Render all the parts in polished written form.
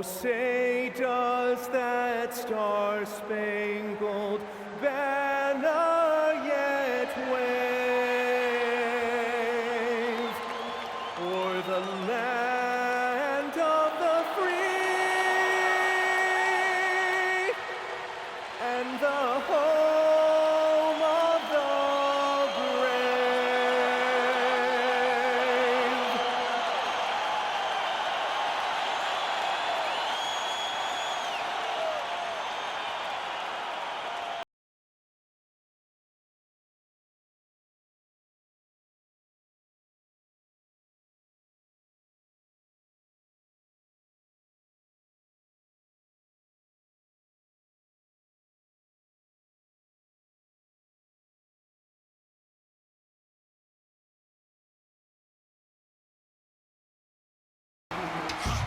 say does that star-spangled banner yet wave o'er the land of the free and the home of the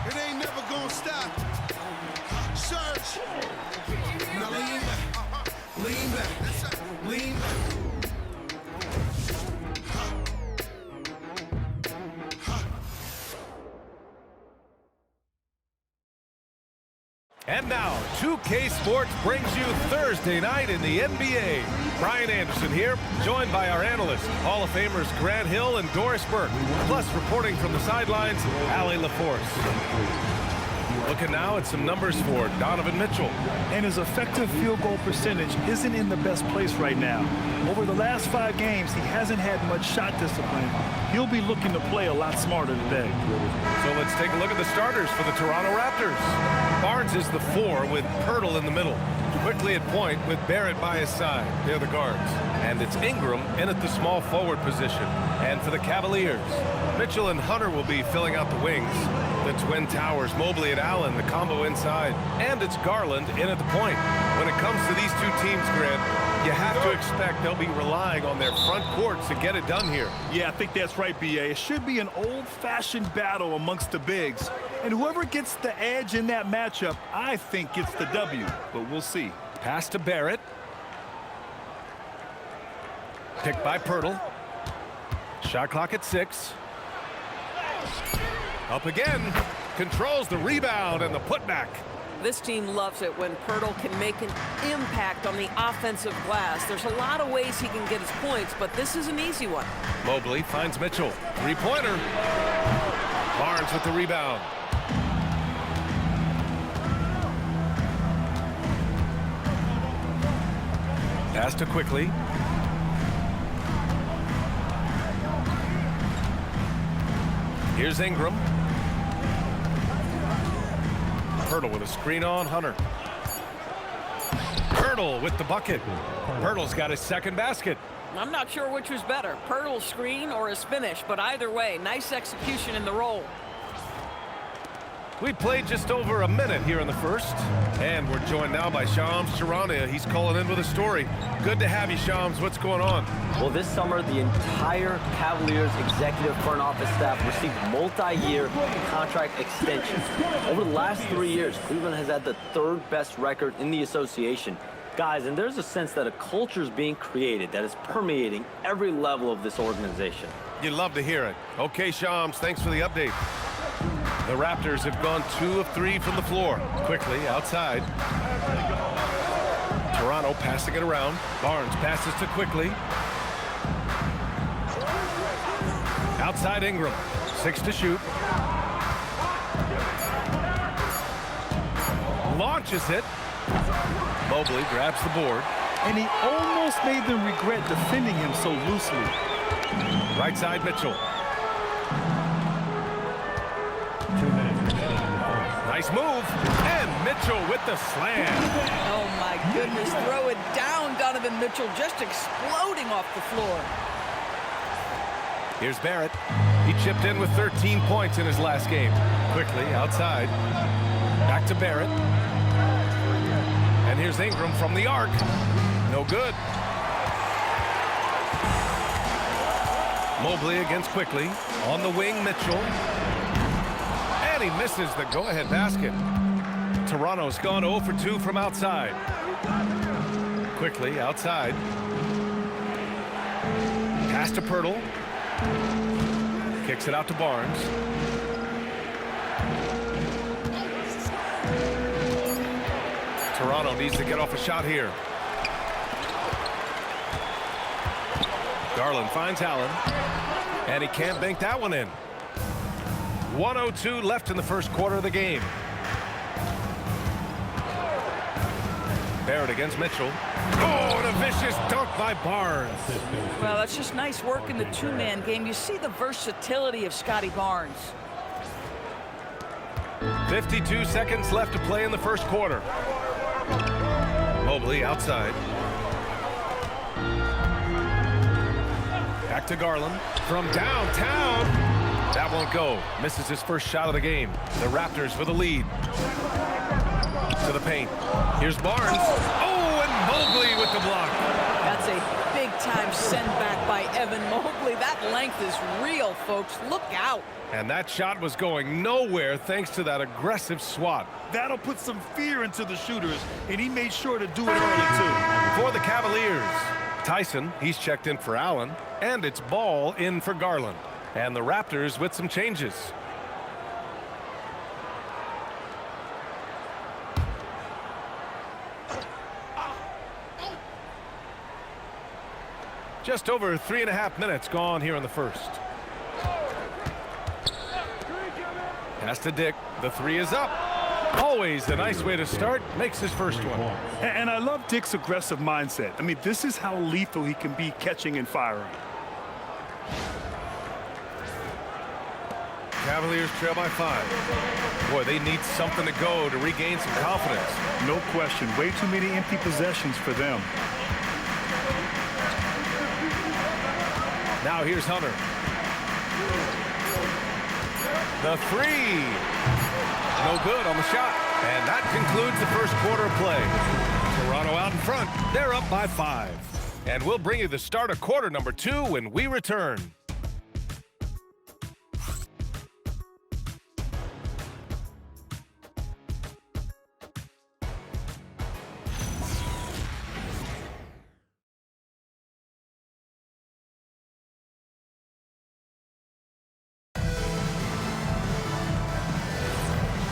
It ain't never gonna stop. Search. Now lean back. Lean back. Lean back. And now, 2K Sports brings you Thursday night in the NBA. Brian Anderson here, joined by our analysts, Hall of Famers Grant Hill and Doris Burke, plus reporting from the sidelines, Allie LaForce. Looking now at some numbers for Donovan Mitchell. And his effective field goal percentage isn't in the best place right now. Over the last 5 games, he hasn't had much shot discipline. He'll be looking to play a lot smarter today. So let's take a look at the starters for the Toronto Raptors. Barnes is the 4 with Pirtle in the middle. Quickly at point with Barrett by his side. They're the guards. And it's Ingram in at the small forward position. And for the Cavaliers, Mitchell and Hunter will be filling out the wings. The Twin Towers, Mobley and Allen, the combo inside. And it's Garland in at the point. When it comes to these two teams, Grant, you have to expect they'll be relying on their front courts to get it done here. Yeah, I think that's right, B.A. It should be an old-fashioned battle amongst the bigs. And whoever gets the edge in that matchup, I think gets the W. But we'll see. Pass to Barrett. Picked by Pirtle. Shot clock at 6. Up again. Controls the rebound and the putback. This team loves it when Pirtle can make an impact on the offensive glass. There's a lot of ways he can get his points, but this is an easy one. Mobley finds Mitchell. 3-pointer. Barnes with the rebound. Pass to Quickly. Here's Ingram. Pirtle with a screen on Hunter. Pirtle with the bucket. Pirtle's got his second basket. I'm not sure which was better, Pirtle's screen or his finish, but either way, nice execution in the roll. We played just over a minute here in the first, and we're joined now by Shams Charania. He's calling in with a story. Good to have you, Shams. What's going on? Well, this summer, the entire Cavaliers executive front office staff received multi-year contract extensions. Over the last 3 years, Cleveland has had the 3rd best record in the association. Guys, and there's a sense that a culture is being created that is permeating every level of this organization. You'd love to hear it. Okay, Shams, thanks for the update. The Raptors have gone 2 of 3 from the floor. Quickly outside. Toronto passing it around. Barnes passes to Quickly. Outside Ingram. 6 to shoot. Launches it. Mobley grabs the board. And he almost made them regret defending him so loosely. Right side Mitchell. Nice move, and Mitchell with the slam. Oh my goodness, throw it down, Donovan Mitchell, just exploding off the floor. Here's Barrett. He chipped in with 13 points in his last game. Quickly outside. Back to Barrett. And here's Ingram from the arc. No good. Mobley against Quickly. On the wing, Mitchell. And he misses the go-ahead basket. Toronto's gone 0 for 2 from outside. Quickly outside. Pass to Pirtle. Kicks it out to Barnes. Toronto needs to get off a shot here. Garland finds Allen, and he can't bank that one in. 1:02 left in the first quarter of the game. Barrett against Mitchell. Oh, and a vicious dunk by Barnes. Well, that's just nice work in the two-man game. You see the versatility of Scotty Barnes. 52 seconds left to play in the first quarter. Mobley outside. Back to Garland from downtown. That won't go. Misses his first shot of the game. The Raptors with a lead. To the paint. Here's Barnes. Oh, and Mobley with the block. That's a big-time send back by Evan Mobley. That length is real, folks. Look out. And that shot was going nowhere thanks to that aggressive swat. That'll put some fear into the shooters, and he made sure to do it early, too. For the Cavaliers, Tyson, he's checked in for Allen, and it's Ball in for Garland. And the Raptors with some changes. Just over 3.5 minutes gone here in the first. Pass to Dick. The three is up. Always a nice way to start. Makes his first one. And I love Dick's aggressive mindset. I mean, this is how lethal he can be catching and firing. Cavaliers trail by 5. Boy, they need something to go to regain some confidence. No question. Way too many empty possessions for them. Now here's Hunter. The three. No good on the shot. And that concludes the first quarter of play. Toronto out in front. They're up by 5. And we'll bring you the start of quarter number 2 when we return.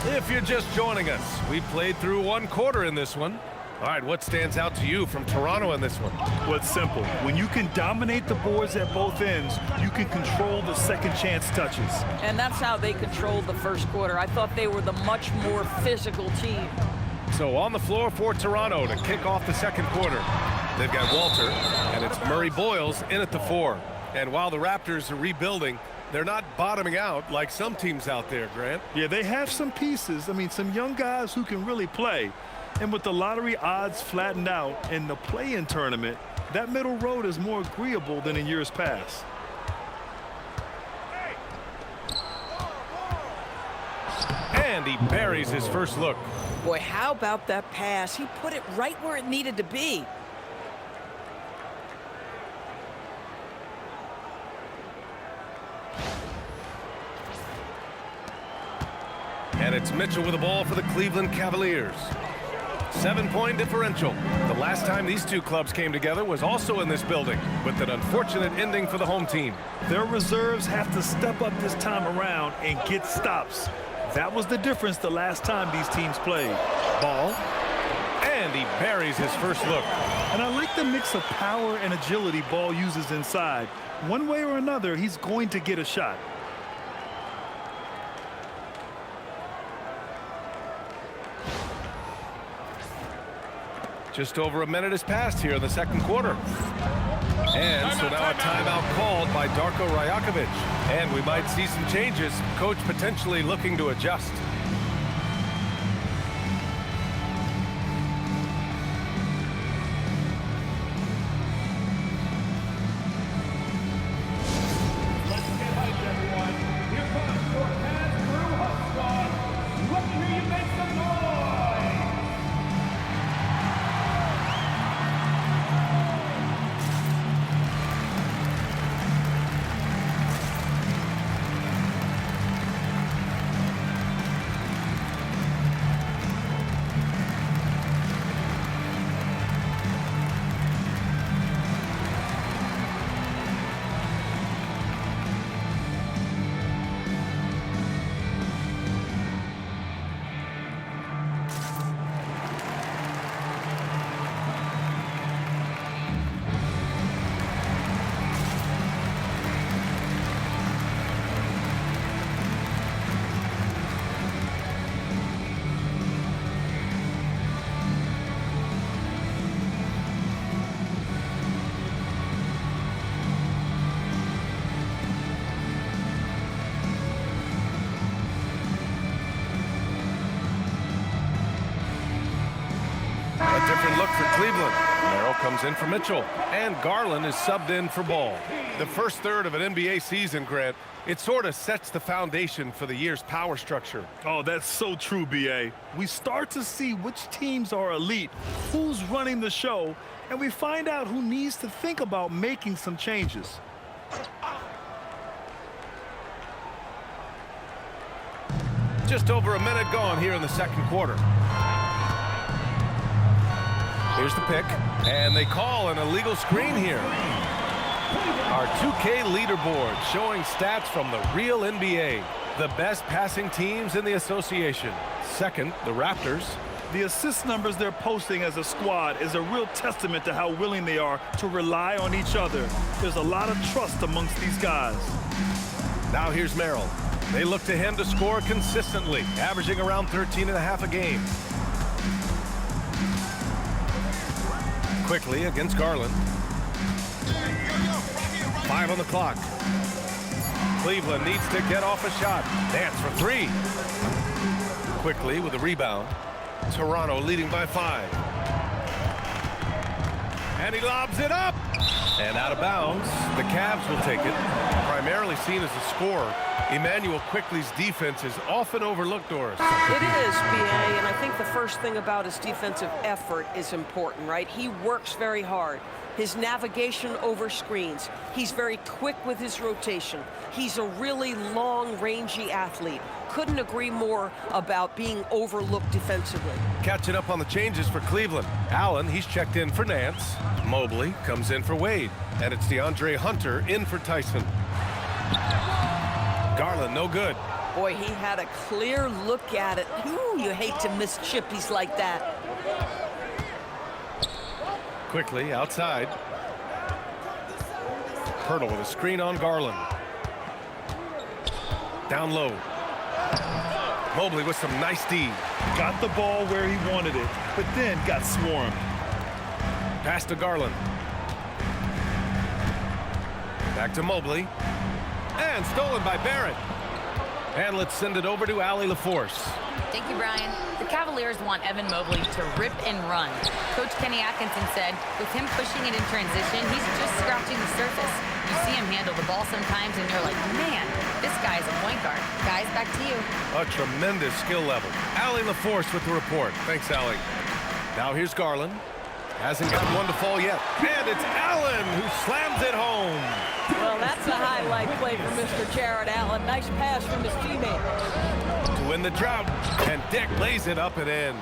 If you're just joining us, we played through 1 quarter in this one. All right, what stands out to you from Toronto in this one? Well, it's simple. When you can dominate the boards at both ends, you can control the second chance touches. And that's how they controlled the first quarter. I thought they were the much more physical team. So on the floor for Toronto to kick off the second quarter. They've got Walter, and it's Murray Boyles in at the 4. And while the Raptors are rebuilding, they're not bottoming out like some teams out there, Grant. Yeah, they have some pieces. I mean, some young guys who can really play. And with the lottery odds flattened out in the play-in tournament, that middle road is more agreeable than in years past. And he buries his first look. Boy, how about that pass? He put it right where it needed to be. And it's Mitchell with the ball for the Cleveland Cavaliers. 7-point differential. The last time these two clubs came together was also in this building, with an unfortunate ending for the home team. Their reserves have to step up this time around and get stops. That was the difference the last time these teams played. Ball. And he buries his first look. And I like the mix of power and agility Ball uses inside. One way or another, he's going to get a shot. Just over a minute has passed here in the second quarter. And so now a timeout called by Darko Rajakovic. And we might see some changes. Coach potentially looking to adjust. A different look for Cleveland. Merrill comes in for Mitchell, and Garland is subbed in for Ball. The first third of an NBA season, Grant, it sort of sets the foundation for the year's power structure. Oh, that's so true, B.A. We start to see which teams are elite, who's running the show, and we find out who needs to think about making some changes. Just over a minute gone here in the second quarter. Here's the pick, and they call an illegal screen here. Our 2K leaderboard showing stats from the real NBA. The best passing teams in the association. Second, the Raptors. The assist numbers they're posting as a squad is a real testament to how willing they are to rely on each other. There's a lot of trust amongst these guys. Now here's Merrill. They look to him to score consistently, averaging around 13.5 a game. Quickly against Garland. 5 on the clock. Cleveland needs to get off a shot. Dance for 3. Quickly with a rebound. Toronto leading by 5. And he lobs it up. And out of bounds. The Cavs will take it. Primarily seen as a scorer, Emmanuel Quickley's defense is often overlooked, Doris. It is, B.A., and I think the first thing about his defensive effort is important, right? He works very hard. His navigation over screens. He's very quick with his rotation. He's a really long, rangy athlete. Couldn't agree more about being overlooked defensively. Catching up on the changes for Cleveland. Allen, he's checked in for Nance. Mobley comes in for Wade. And it's DeAndre Hunter in for Tyson. Garland, no good. Boy, he had a clear look at it. Ooh, you hate to miss chippies like that. Quickly outside. Pirtle with a screen on Garland. Down low. Mobley with some nice D. Got the ball where he wanted it, but then got swarmed. Pass to Garland. Back to Mobley. And stolen by Barrett. And let's send it over to Allie LaForce. Thank you, Brian. The Cavaliers want Evan Mobley to rip and run. Coach Kenny Atkinson said, with him pushing it in transition, he's just scratching the surface. You see him handle the ball sometimes, and you're like, man, this guy's a point guard. Guys, back to you. A tremendous skill level. Allie LaForce with the report. Thanks, Allie. Now here's Garland. Hasn't got one to fall yet. And it's Allen who slams it home. Well, that's a highlight play for Mr. Jared Allen. Nice pass from his teammate. To win the drought, and Dick lays it up and in.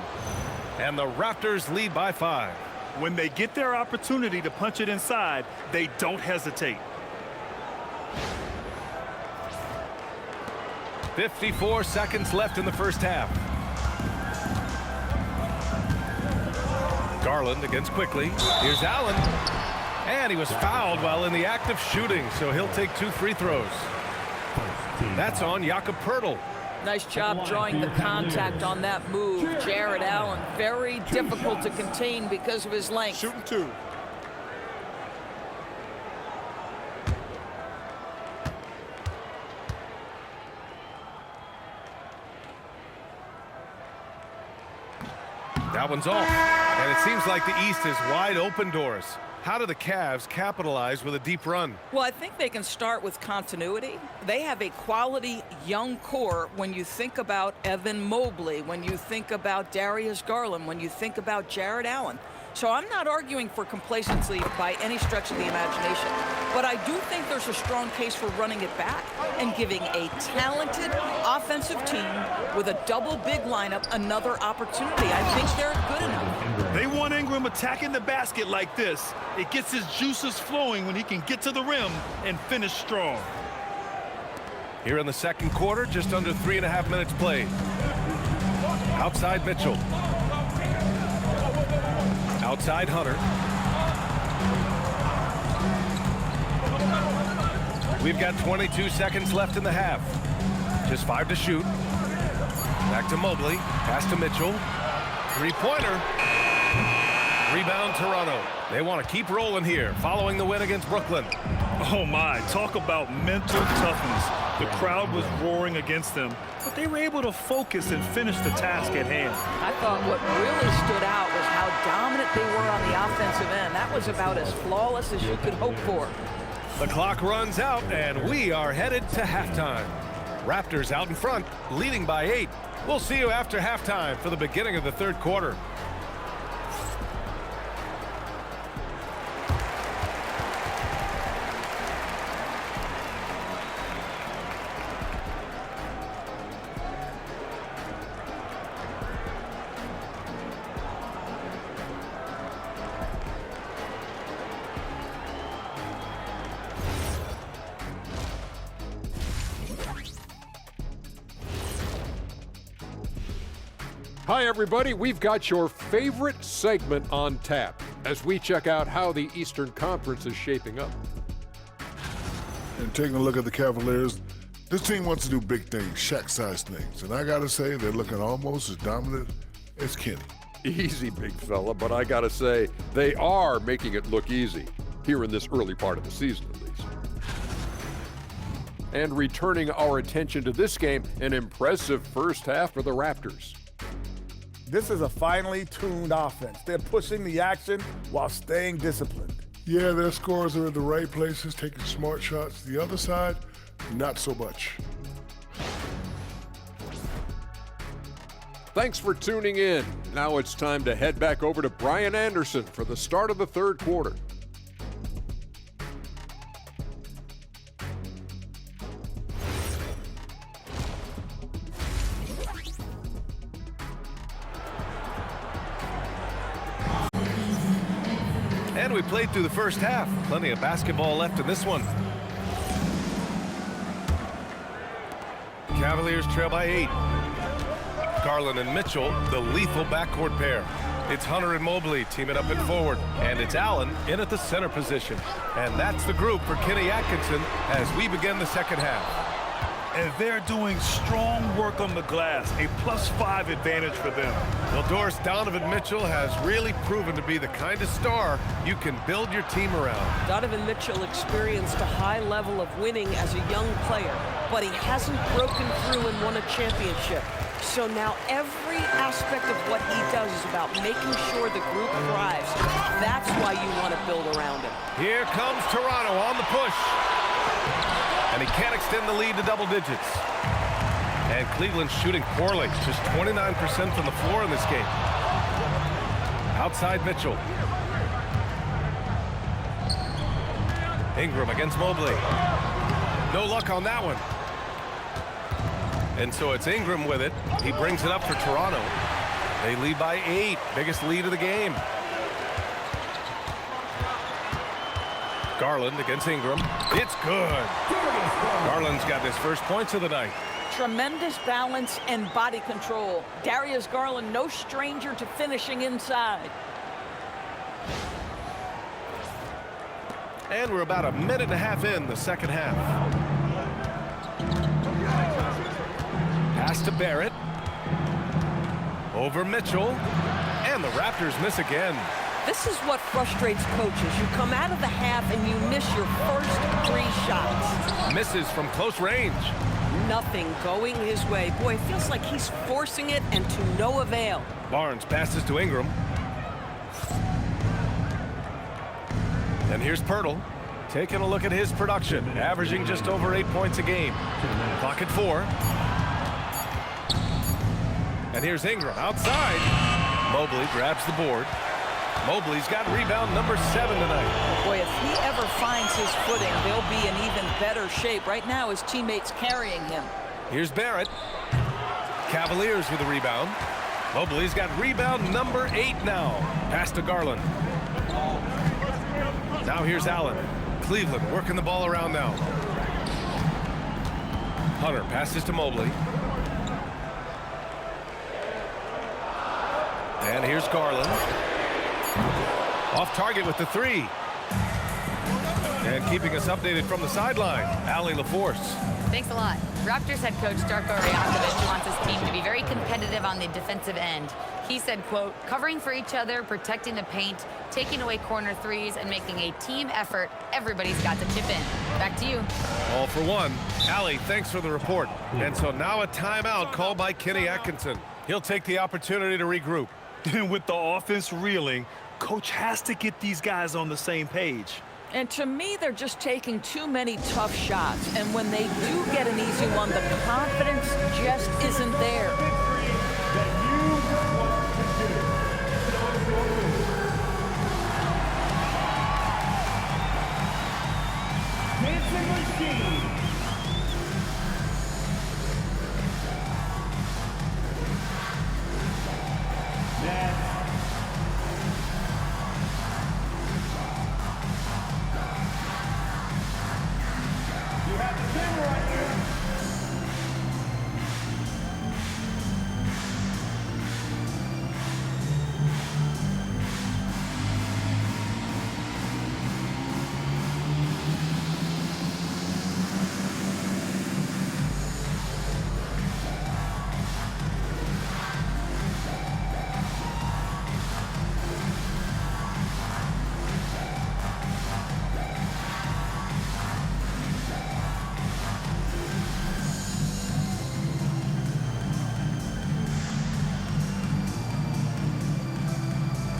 And the Raptors lead by 5. When they get their opportunity to punch it inside, they don't hesitate. 54 seconds left in the first half. Garland against Quickley. Here's Allen. And he was fouled while in the act of shooting, so he'll take 2 free throws. That's on Jakob Pirtle. Nice job drawing the contact on that move. Jared Allen, very difficult to contain because of his length. Shooting 2. That one's off. And it seems like the East is wide open, Doris. How do the Cavs capitalize with a deep run? Well, I think they can start with continuity. They have a quality young core when you think about Evan Mobley, when you think about Darius Garland, when you think about Jared Allen. So I'm not arguing for complacency by any stretch of the imagination, but I do think there's a strong case for running it back and giving a talented offensive team with a double big lineup another opportunity. I think they're good enough. They want Ingram attacking the basket like this. It gets his juices flowing when he can get to the rim and finish strong. Here in the second quarter, just under 3.5 minutes played. Outside Mitchell. Outside Hunter. We've got 22 seconds left in the half. Just 5 to shoot. Back to Mobley. Pass to Mitchell. Three-pointer. Rebound Toronto. They want to keep rolling here following the win against Brooklyn. Oh my, talk about mental toughness. The crowd was roaring against them, but they were able to focus and finish the task at hand. I thought what really stood out was how dominant they were on the offensive end. That was about as flawless as you could hope for. The clock runs out, and we are headed to halftime. Raptors out in front, leading by 8. We'll see you after halftime for the beginning of the third quarter. Hi, everybody. We've got your favorite segment on tap as we check out how the Eastern Conference is shaping up. And taking a look at the Cavaliers, this team wants to do big things, Shaq-sized things. And I got to say, they're looking almost as dominant as Kenny. Easy, big fella, but I got to say, they are making it look easy here in this early part of the season, at least. And returning our attention to this game, an impressive first half for the Raptors. This is a finely tuned offense. They're pushing the action while staying disciplined. Yeah, their scores are in the right places, taking smart shots. The other side, not so much. Thanks for tuning in. Now it's time to head back over to Brian Anderson for the start of the third quarter. And we played through the first half. Plenty of basketball left in this one. Cavaliers trail by 8. Garland and Mitchell, the lethal backcourt pair. It's Hunter and Mobley teaming up at forward. And it's Allen in at the center position. And that's the group for Kenny Atkinson as we begin the second half. And they're doing strong work on the glass, a +5 advantage for them. Well, Doris, Donovan Mitchell has really proven to be the kind of star you can build your team around. Donovan Mitchell experienced a high level of winning as a young player, but he hasn't broken through and won a championship. So now every aspect of what he does is about making sure the group thrives. That's why you want to build around him. Here comes Toronto on the push. And he can't extend the lead to double digits. And Cleveland's shooting poorly, just 29% from the floor in this game. Outside Mitchell. Ingram against Mobley. No luck on that one. And so it's Ingram with it. He brings it up for Toronto. They lead by 8, biggest lead of the game. Garland against Ingram. It's good. Garland's got his first points of the night. Tremendous balance and body control. Darius Garland, no stranger to finishing inside. And we're about a minute and a half in the second half. Pass to Barrett. Over Mitchell. And the Raptors miss again. This is what frustrates coaches. You come out of the half and you miss your first 3 shots. Misses from close range. Nothing going his way. Boy, it feels like he's forcing it and to no avail. Barnes passes to Ingram. And here's Pirtle. Taking a look at his production. Averaging just over 8 points a game. Clock at 4. And here's Ingram outside. Mobley grabs the board. Mobley's got rebound number 7 tonight. Boy, if he ever finds his footing, they'll be in even better shape. Right now, his teammates carrying him. Here's Barrett. Cavaliers with the rebound. Mobley's got rebound number 8 now. Pass to Garland. Now here's Allen. Cleveland working the ball around now. Hunter passes to Mobley. And here's Garland. Off target with the 3. And keeping us updated from the sideline, Allie LaForce. Thanks a lot. Raptors head coach Darko Rajakovic wants his team to be very competitive on the defensive end. He said, quote, covering for each other, protecting the paint, taking away corner threes, and making a team effort. Everybody's got to chip in. Back to you. All for one. Allie, thanks for the report. And so now a timeout called by Kenny Atkinson. He'll take the opportunity to regroup. And with the offense reeling, coach has to get these guys on the same page. And to me, they're just taking too many tough shots. And when they do get an easy one, the confidence just isn't there.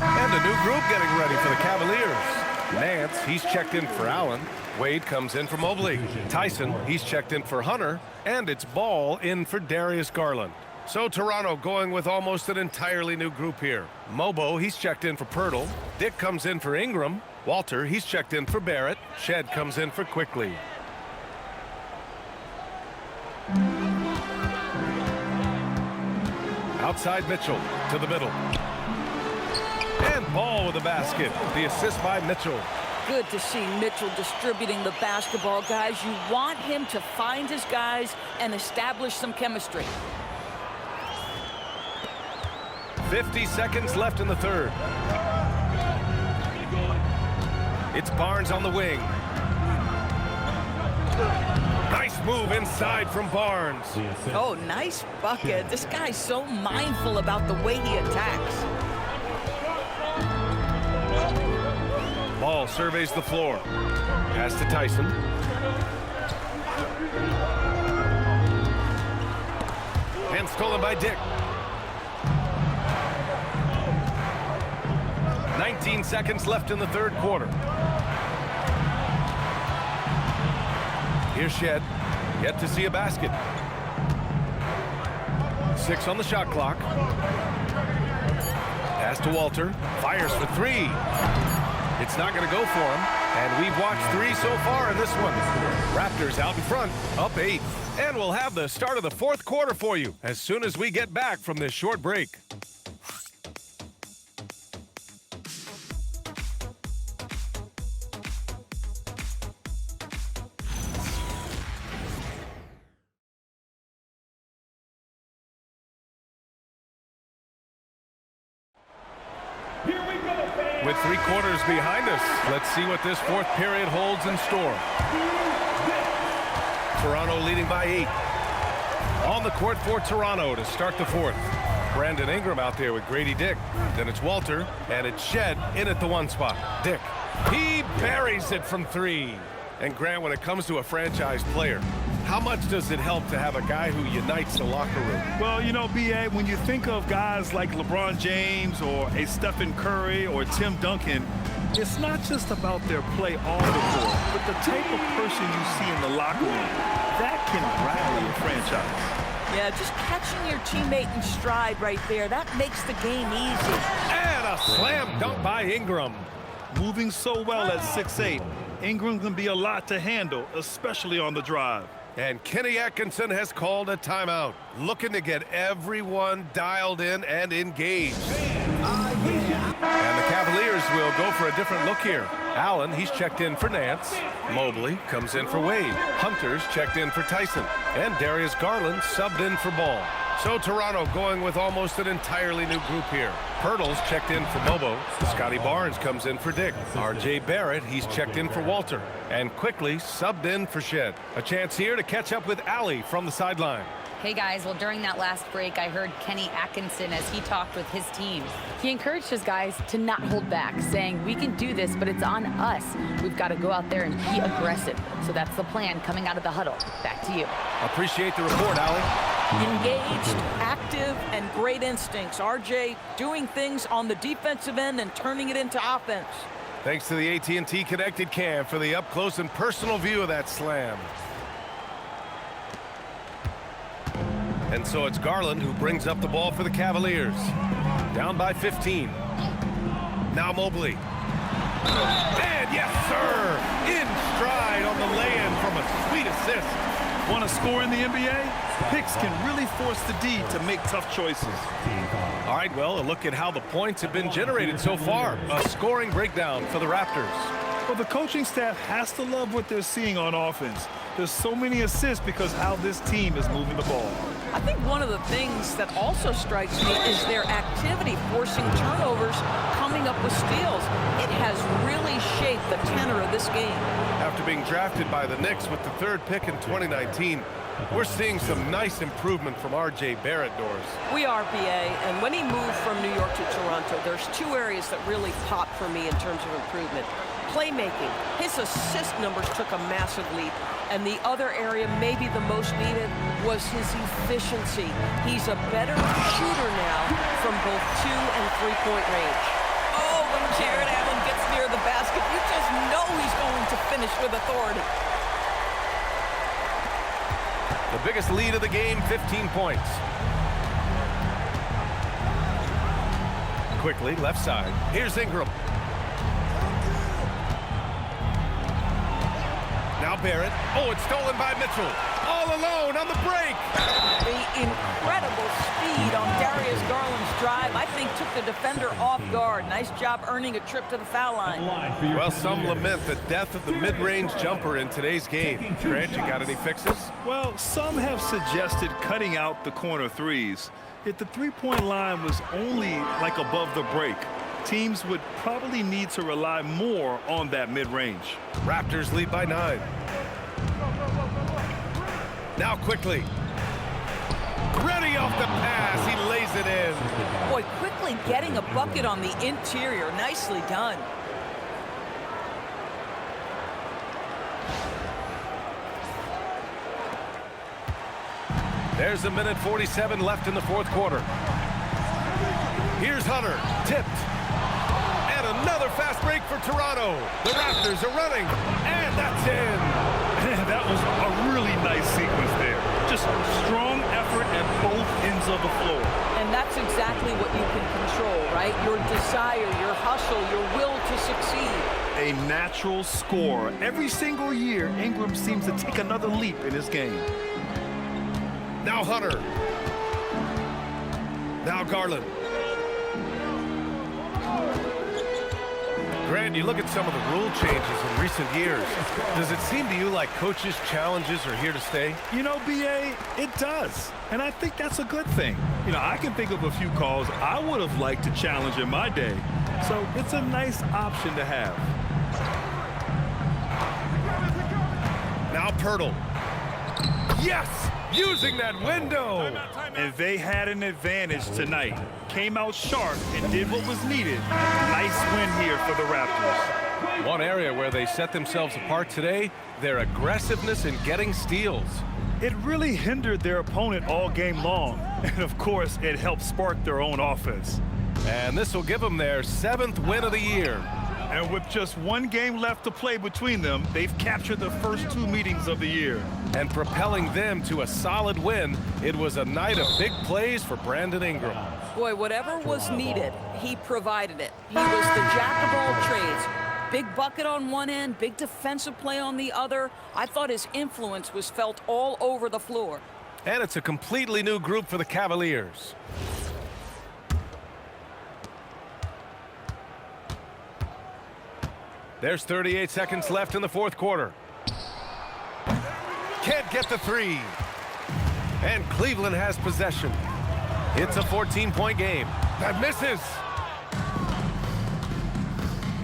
And a new group getting ready for the Cavaliers. Nance, he's checked in for Allen. Wade comes in for Mobley. Tyson, he's checked in for Hunter. And it's Ball in for Darius Garland. So Toronto going with almost an entirely new group here. Mobo, he's checked in for Pirtle. Dick comes in for Ingram. Walter, he's checked in for Barrett. Shed comes in for Quickly. Outside Mitchell to the middle. And Ball with a basket. The assist by Mitchell. Good to see Mitchell distributing the basketball, guys. You want him to find his guys and establish some chemistry. 50 seconds left in the third. It's Barnes on the wing. Nice move inside from Barnes. Oh, nice bucket. This guy's so mindful about the way he attacks. Ball surveys the floor. Pass to Tyson. And stolen by Dick. 19 seconds left in the third quarter. Here's Shed. Yet to see a basket. 6 on the shot clock. Pass to Walter. Fires for 3. It's not going to go for him. And we've watched 3 so far in this one. Raptors out in front, up 8. And we'll have the start of the fourth quarter for you as soon as we get back from this short break. With 3 quarters behind us, let's see what this fourth period holds in store. Toronto leading by 8. On the court for Toronto to start the fourth. Brandon Ingram out there with Grady Dick. Then it's Walter, and it's Shed in at the 1 spot. Dick, he buries it from 3. And Grant, when it comes to a franchise player, how much does it help to have a guy who unites the locker room? Well, you know, B.A., when you think of guys like LeBron James or a Stephen Curry or Tim Duncan, it's not just about their play on the court, but the type of person you see in the locker room. That can rally a franchise. Yeah, just catching your teammate in stride right there, that makes the game easy. And a slam dunk by Ingram. Moving so well at 6'8", Ingram can be a lot to handle, especially on the drive. And Kenny Atkinson has called a timeout, looking to get everyone dialed in and engaged. And the Cavaliers will go for a different look here. Allen, he's checked in for Nance. Mobley comes in for Wade. Hunter's checked in for Tyson. And Darius Garland subbed in for Ball. So Toronto going with almost an entirely new group here. Pirtle's checked in for Bobo. Scotty Barnes comes in for Dick. R.J. Barrett, he's checked in for Walter. And quickly subbed in for Shed. A chance here to catch up with Allie from the sideline. Hey guys, well during that last break, I heard Kenny Atkinson as he talked with his team. He encouraged his guys to not hold back, saying we can do this, but it's on us. We've got to go out there and be aggressive. So that's the plan coming out of the huddle. Back to you. Appreciate the report, Allie. Engaged, active, and great instincts. RJ doing things on the defensive end and turning it into offense. Thanks to the AT&T Connected Cam for the up-close and personal view of that slam. And so it's Garland who brings up the ball for the Cavaliers. Down by 15. Now Mobley. And yes, sir! In stride on the lay-in from a sweet assist. Want to score in the NBA? Picks can really force the D to make tough choices. All right, well, a look at how the points have been generated so far. A scoring breakdown for the Raptors. Well, the coaching staff has to love what they're seeing on offense. There's so many assists because how this team is moving the ball. I think one of the things that also strikes me is their activity, forcing turnovers, coming up with steals. It has really shaped the tenor of this game. After being drafted by the Knicks with the 3rd pick in 2019, we're seeing some nice improvement from R.J. Barrett, Doors. We are, BA, and when he moved from New York to Toronto, there's 2 areas that really pop for me in terms of improvement. Playmaking. His assist numbers took a massive leap. And the other area, maybe the most needed, was his efficiency. He's a better shooter now from both 2- and 3-point range. Oh, when Jared Allen gets near the basket, you just know he's going to finish with authority. The biggest lead of the game, 15 points. Quickly, left side. Here's Ingram. Now Barrett. Oh, it's stolen by Mitchell. All alone on the break. The incredible speed on Darius Garland's drive, I think, took the defender off guard. Nice job earning a trip to the foul line. Well, some lament the death of the mid-range jumper in today's game. Grant, you got any fixes? Well, some have suggested cutting out the corner threes. If the three-point line was only like above the break, teams would probably need to rely more on that mid-range. Raptors lead by 9. Now quickly. Ready off the pass. He lays it in. Boy, quickly getting a bucket on the interior. Nicely done. There's a minute 47 left in the 4th quarter. Here's Hunter. Tipped. And another fast break for Toronto. The Raptors are running. And that's in. That was a really nice sequence there. Just strong effort at both ends of the floor. And that's exactly what you can control, right? Your desire, your hustle, your will to succeed. A natural scorer. Every single year, Ingram seems to take another leap in his game. Now Hunter. Now Garland. Grant, you look at some of the rule changes in recent years. Does it seem to you like coaches' challenges are here to stay? You know, BA, it does. And I think that's a good thing. You know, I can think of a few calls I would have liked to challenge in my day. So it's a nice option to have. Now Pirtle. Yes! Using that window! And they had an advantage tonight. Came out sharp and did what was needed. Nice win here for the Raptors. One area where they set themselves apart today, their aggressiveness in getting steals. It really hindered their opponent all game long. And of course, it helped spark their own offense. And this will give them their 7th win of the year. And with just one game left to play between them, they've captured the first 2 meetings of the year. And propelling them to a solid win, it was a night of big plays for Brandon Ingram. Boy, whatever was needed, he provided it. He was the jack of all trades. Big bucket on one end, big defensive play on the other. I thought his influence was felt all over the floor. And it's a completely new group for the Cavaliers. There's 38 seconds left in the 4th quarter. Can't get the 3. And Cleveland has possession. It's a 14-point game. That misses.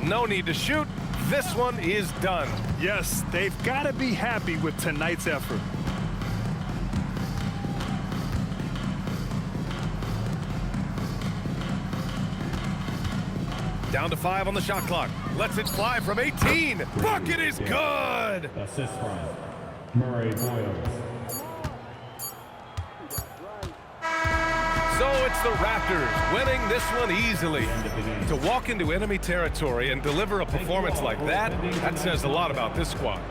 No need to shoot. This one is done. Yes, they've got to be happy with tonight's effort. Down to 5 on the shot clock. Lets it fly from 18. Bucket is good. Assist from Murray Boyles. So it's the Raptors winning this one easily. To walk into enemy territory and deliver a performance like that says a lot about this squad.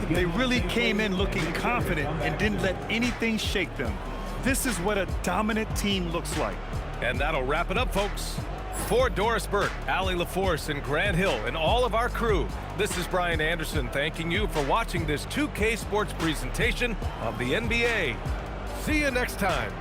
They really came in looking confident and didn't let anything shake them. This is what a dominant team looks like. And that'll wrap it up, folks. For Doris Burke, Allie LaForce, and Grant Hill, and all of our crew, this is Brian Anderson thanking you for watching this 2K Sports presentation of the NBA. See you next time.